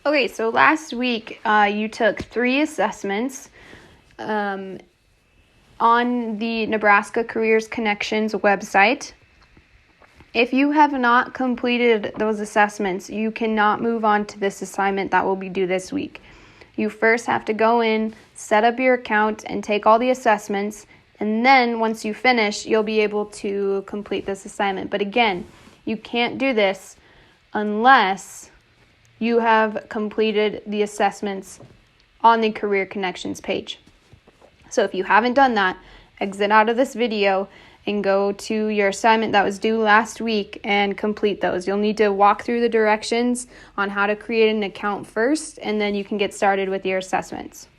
Okay, so last week you took 3 assessments on the Nebraska Careers Connections website. If you have not completed those assessments, you cannot move on to this assignment that will be due this week. You first have to go in, set up your account, and take all the assessments, and then once you finish, you'll be able to complete this assignment. But again, you can't do this unless you have completed the assessments on the Career Connections page. So if you haven't done that, exit out of this video and go to your assignment that was due last week and complete those. You'll need to walk through the directions on how to create an account first, and then you can get started with your assessments.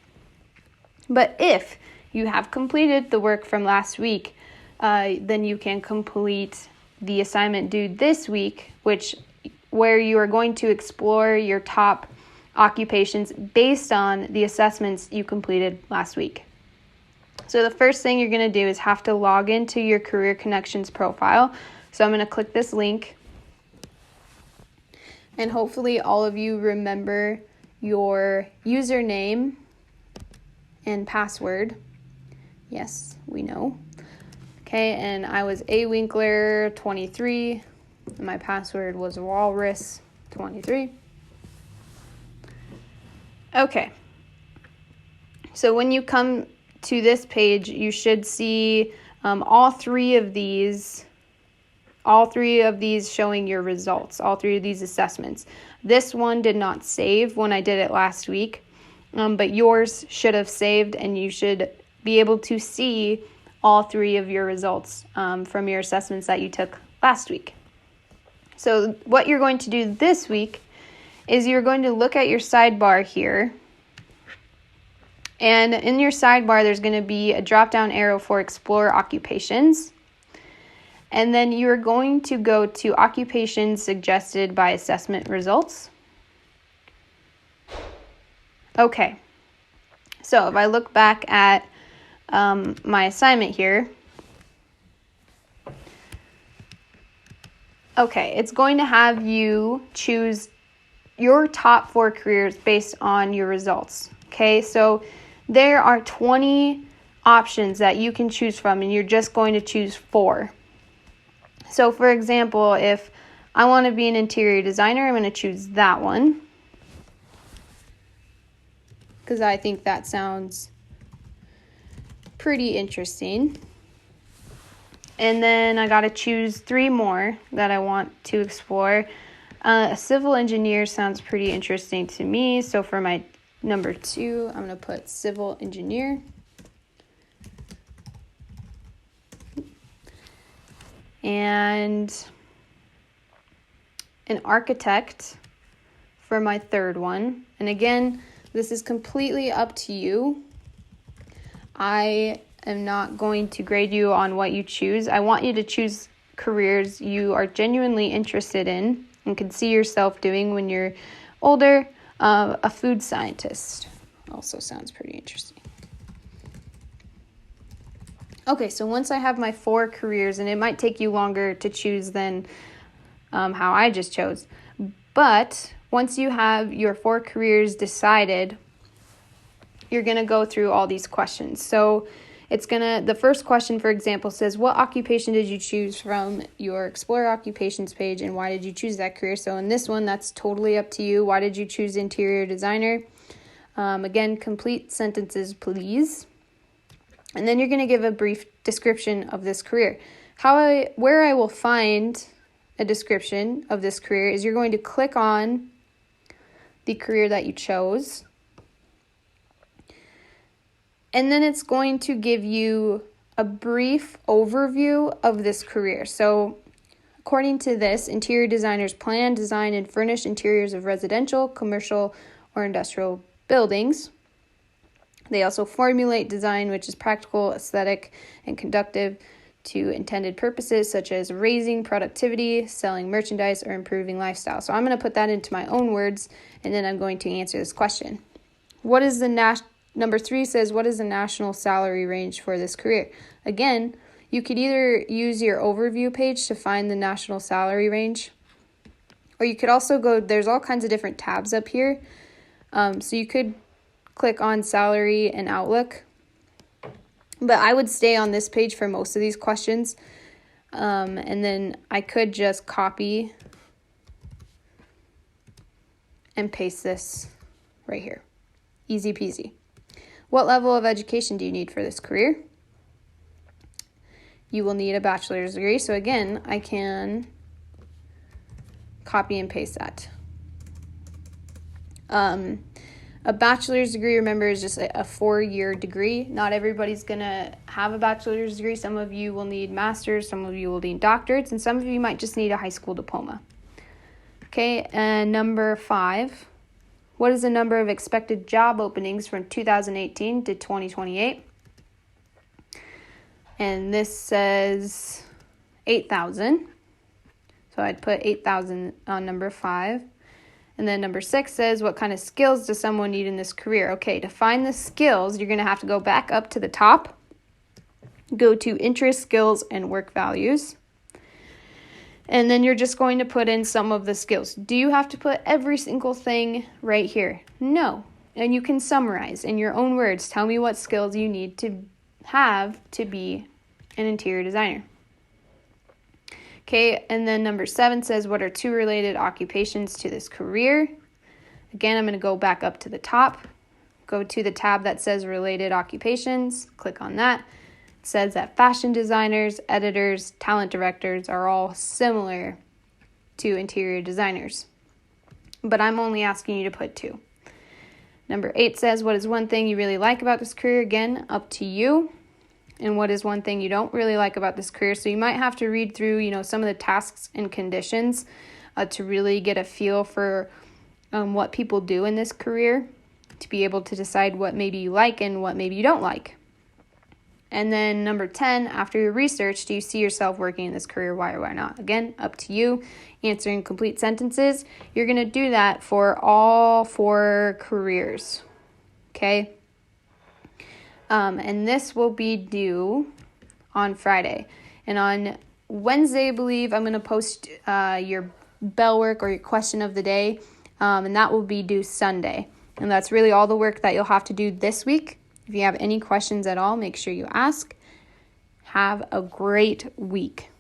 But if you have completed the work from last week, then you can complete the assignment due this week, where you are going to explore your top occupations based on the assessments you completed last week. So the first thing you're going to do is have to log into your Career Connections profile. So I'm going to click this link. And hopefully all of you remember your username and password. Yes, we know. Okay, and I was awinkler23. And my password was walrus23. Okay. So when you come to this page, you should see all three of these showing your results, all 3 of these assessments. This one did not save when I did it last week, but yours should have saved, and you should be able to see all 3 of your results from your assessments that you took last week. So what you're going to do this week is you're going to look at your sidebar here. And in your sidebar, there's going to be a drop-down arrow for Explore Occupations. And then you're going to go to Occupations Suggested by Assessment Results. Okay. So if I look back at my assignment here, okay, it's going to have you choose your top 4 careers based on your results. Okay, so there are 20 options that you can choose from, and you're just going to choose 4. So for example, if I want to be an interior designer, I'm going to choose that one because I think that sounds pretty interesting. And then I got to choose 3 more that I want to explore. A civil engineer sounds pretty interesting to me. So for my number 2, I'm going to put civil engineer. And an architect for my 3rd one. And again, this is completely up to you. I am not going to grade you on what you choose. I want you to choose careers you are genuinely interested in and can see yourself doing when you're older. A food scientist also sounds pretty interesting. Okay, so once I have my 4 careers, and it might take you longer to choose than how I just chose, but once you have your 4 careers decided, you're going to go through all these questions. So the first question, for example, says, what occupation did you choose from your Explore Occupations page, and why did you choose that career? So in this one, that's totally up to you. Why did you choose interior designer? Again, complete sentences, please. And then you're going to give a brief description of this career. Where I will find a description of this career is you're going to click on the career that you chose. And then it's going to give you a brief overview of this career. So according to this, interior designers plan, design, and furnish interiors of residential, commercial, or industrial buildings. They also formulate design, which is practical, aesthetic, and conducive to intended purposes, such as raising productivity, selling merchandise, or improving lifestyle. So I'm going to put that into my own words, and then I'm going to answer this question. Number 3 says, what is the national salary range for this career? Again, you could either use your overview page to find the national salary range, Or you could also go, there's all kinds of different tabs up here. So you could click on salary and Outlook. But I would stay on this page for most of these questions. And then I could just copy and paste this right here. Easy peasy. What level of education do you need for this career? You will need a bachelor's degree. So again, I can copy and paste that. A bachelor's degree, remember, is just a 4-year degree. Not everybody's going to have a bachelor's degree. Some of you will need masters, some of you will need doctorates, and some of you might just need a high school diploma. Okay, and number 5. What is the number of expected job openings from 2018 to 2028? And this says 8,000. So I'd put 8,000 on number 5. And then number 6 says, what kind of skills does someone need in this career? Okay, to find the skills, you're going to have to go back up to the top, go to interest, skills, and work values. And then you're just going to put in some of the skills. Do you have to put every single thing right here? No. And you can summarize in your own words. Tell me what skills you need to have to be an interior designer. Okay, and then number 7 says, what are 2 related occupations to this career? Again, I'm going to go back up to the top, go to the tab that says related occupations, click on that. It says that fashion designers, editors, talent directors are all similar to interior designers. But I'm only asking you to put 2. Number 8 says, what is one thing you really like about this career? Again, up to you. And what is one thing you don't really like about this career? So you might have to read through, some of the tasks and conditions to really get a feel for what people do in this career, to be able to decide what maybe you like and what maybe you don't like. And then number 10, after your research, do you see yourself working in this career? Why or why not? Again, up to you. Answering complete sentences. You're going to do that for all 4 careers. Okay? And this will be due on Friday. And on Wednesday, I believe, I'm going to post your bell work or your question of the day. And that will be due Sunday. And that's really all the work that you'll have to do this week. If you have any questions at all, make sure you ask. Have a great week.